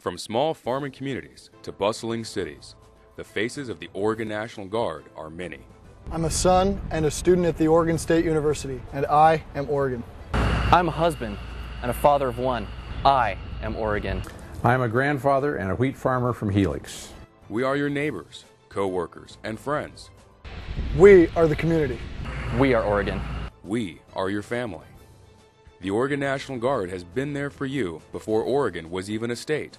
From small farming communities to bustling cities, the faces of the Oregon National Guard are many. I'm a son and a student at the Oregon State University, and I am Oregon. I'm a husband and a father of one. I am Oregon. I'm a grandfather and a wheat farmer from Helix. We are your neighbors, co-workers, and friends. We are the community. We are Oregon. We are your family. The Oregon National Guard has been there for you before Oregon was even a state.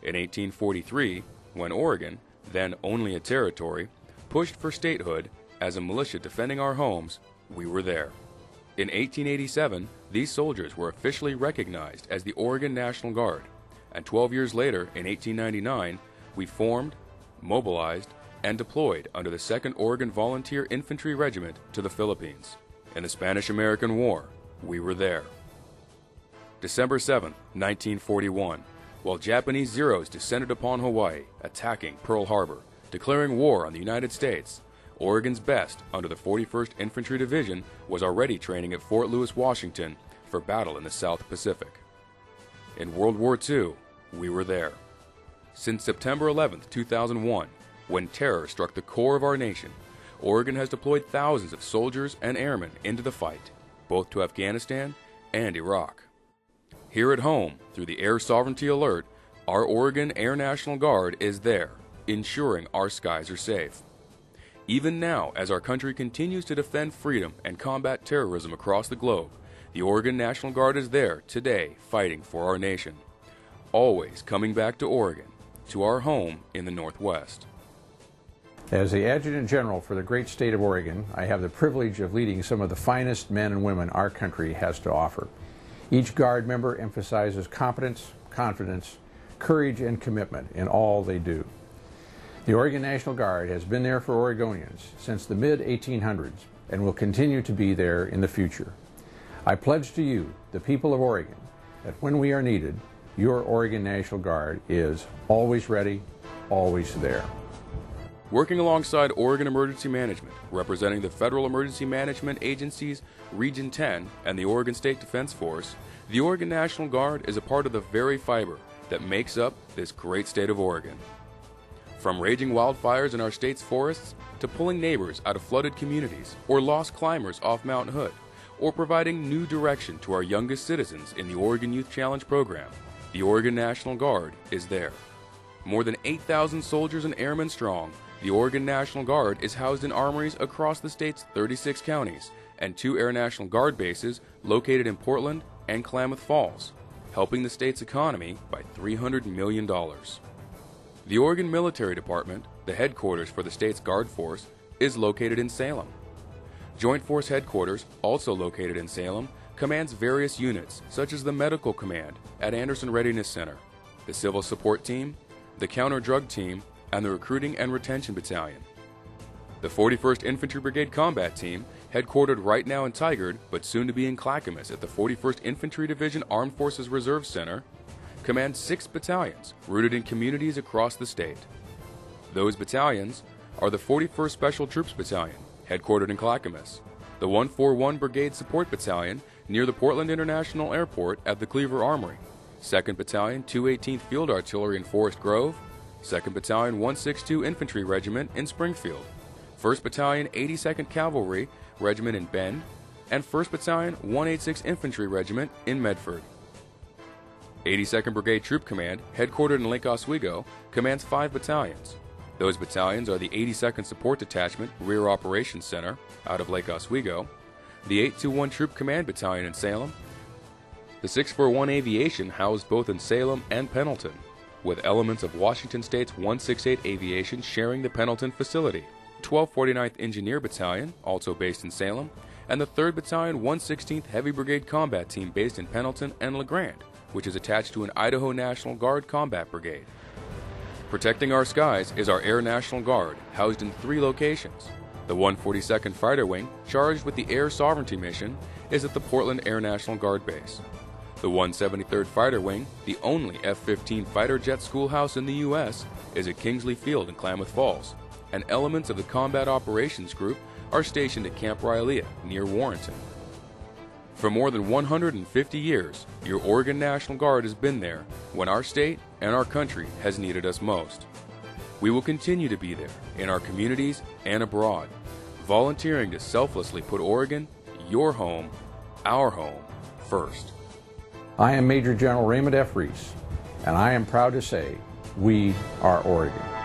In 1843, when Oregon, then only a territory, pushed for statehood as a militia defending our homes, we were there. In 1887, these soldiers were officially recognized as the Oregon National Guard, and 12 years later, in 1899, we formed, mobilized, and deployed under the 2nd Oregon Volunteer Infantry Regiment to the Philippines. In the Spanish-American War, we were there. December 7, 1941, while Japanese Zeros descended upon Hawaii, attacking Pearl Harbor, declaring war on the United States, Oregon's best under the 41st Infantry Division was already training at Fort Lewis, Washington for battle in the South Pacific. In World War II, we were there. Since September 11, 2001, when terror struck the core of our nation, Oregon has deployed thousands of soldiers and airmen into the fight, both to Afghanistan and Iraq. Here at home, through the Air Sovereignty Alert, our Oregon Air National Guard is there, ensuring our skies are safe. Even now, as our country continues to defend freedom and combat terrorism across the globe, the Oregon National Guard is there today fighting for our nation. Always coming back to Oregon, to our home in the Northwest. As the Adjutant General for the great state of Oregon, I have the privilege of leading some of the finest men and women our country has to offer. Each Guard member emphasizes competence, confidence, courage, and commitment in all they do. The Oregon National Guard has been there for Oregonians since the mid-1800s and will continue to be there in the future. I pledge to you, the people of Oregon, that when we are needed, your Oregon National Guard is always ready, always there. Working alongside Oregon Emergency Management, representing the Federal Emergency Management Agency's Region 10 and the Oregon State Defense Force, the Oregon National Guard is a part of the very fiber that makes up this great state of Oregon. From raging wildfires in our state's forests, to pulling neighbors out of flooded communities, or lost climbers off Mount Hood, or providing new direction to our youngest citizens in the Oregon Youth Challenge program, the Oregon National Guard is there. More than 8,000 soldiers and airmen strong, the Oregon National Guard is housed in armories across the state's 36 counties and 2 Air National Guard bases located in Portland and Klamath Falls, helping the state's economy by $300 million. The Oregon Military Department, the headquarters for the state's Guard Force, is located in Salem. Joint Force Headquarters, also located in Salem, commands various units such as the Medical Command at Anderson Readiness Center, the Civil Support Team, the Counter-Drug Team, and the Recruiting and Retention Battalion. The 41st Infantry Brigade Combat Team, headquartered right now in Tigard but soon to be in Clackamas at the 41st Infantry Division Armed Forces Reserve Center, commands 6 battalions rooted in communities across the state. Those battalions are the 41st Special Troops Battalion, headquartered in Clackamas, the 141 Brigade Support Battalion near the Portland International Airport at the Cleaver Armory, 2nd Battalion 218th Field Artillery in Forest Grove, 2nd Battalion 162 Infantry Regiment in Springfield, 1st Battalion 82nd Cavalry Regiment in Bend, and 1st Battalion 186 Infantry Regiment in Medford. 82nd Brigade Troop Command, headquartered in Lake Oswego, commands 5 battalions. Those battalions are the 82nd Support Detachment Rear Operations Center out of Lake Oswego, the 821 Troop Command Battalion in Salem, the 641 Aviation housed both in Salem and Pendleton, with elements of Washington State's 168 Aviation sharing the Pendleton facility, 1249th Engineer Battalion, also based in Salem, and the 3rd Battalion 116th Heavy Brigade Combat Team based in Pendleton and La Grande, which is attached to an Idaho National Guard Combat Brigade. Protecting our skies is our Air National Guard, housed in 3 locations. The 142nd Fighter Wing, charged with the Air Sovereignty mission, is at the Portland Air National Guard Base. The 173rd Fighter Wing, the only F-15 fighter jet schoolhouse in the U.S., is at Kingsley Field in Klamath Falls, and elements of the Combat Operations Group are stationed at Camp Rylea near Warrenton. For more than 150 years, your Oregon National Guard has been there when our state and our country has needed us most. We will continue to be there in our communities and abroad, volunteering to selflessly put Oregon, your home, our home, first. I am Major General Raymond F. Reese, and I am proud to say, we are Oregon.